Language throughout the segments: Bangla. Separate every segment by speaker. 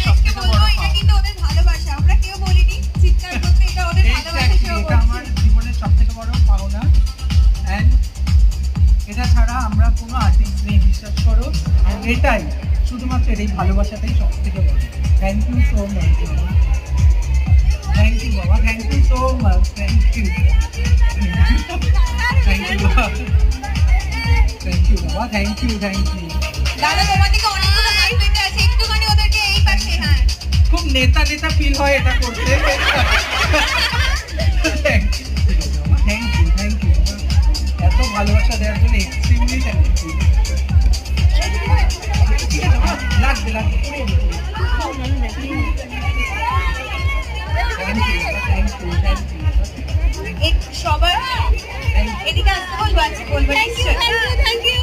Speaker 1: সবথেকে বড়
Speaker 2: এটা কিন্তু ওদের ভালোবাসা, আমরা কেউ বলিনি চিৎকার করতে, এটা ওদের ভালোবাসা।
Speaker 1: এটা আমার জীবনের সবথেকে বড় পাওনা। এন্ড এটা ছাড়া আমরা কোনো আর্টিস্ট নেই, বিশ্বাস করো। এটাই শুধুমাত্র এই ভালোবাসাটাই সবথেকে বড়। Thank you so much. Thank you বাবা, thank you so much. Thank you, thank you বাবা, থ্যাংক ইউ বাবা, থ্যাংক ইউ, থ্যাংক ইউ।
Speaker 2: দাদা তোমার দিকে অনেকগুলো হাই পেতে আছে, একটুখানি ওদেরকে এই পাশে। হ্যাঁ,
Speaker 1: খুব নেতা নেতা ফিল হয় এটা করতে। থ্যাংক ইউ বাবা, থ্যাংক ইউ, থ্যাংক ইউ বাবা, এত ভালোবাসা দেওয়ার জন্য এক্সট্রিমলি থ্যাংক ইউ। ঠিক আছে বাবা, লাগবে লাগবে। থ্যাংক ইউ বাবা, থ্যাংক ইউ, থ্যাংক ইউ।
Speaker 2: সবার এদিকে আসতে বলবো, আচ্ছা বলবো, থ্যাংক ইউ।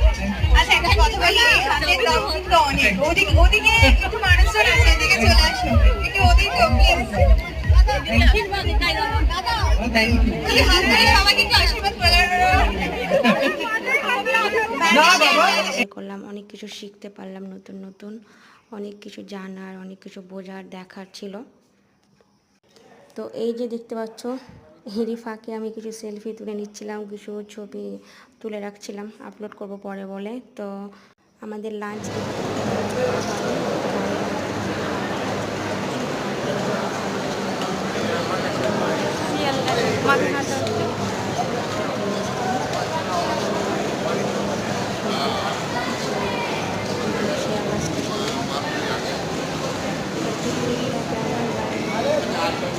Speaker 2: আচ্ছা একটা কথা বলি, হাতের রং কিন্তু অনেক, ওদিকে ওদিকে একটু মানুষজন আছে, এদিকে চলে আসুন একটু, ওদিকে প্লিজ।
Speaker 1: Thank you.
Speaker 2: সবাইকে একটু আশীর্বাদ করে
Speaker 3: করলাম, অনেক কিছু শিখতে পারলাম, নতুন নতুন অনেক কিছু জানার, অনেক কিছু বোঝার, দেখার ছিল। তো এই যে দেখতে পাচ্ছ, এরই ফাঁকে আমি কিছু সেলফি তুলে নিচ্ছিলাম, কিছু ছবি তুলে রাখছিলাম, আপলোড করব পরে বলে। তো আমাদের লাঞ্চ মাথা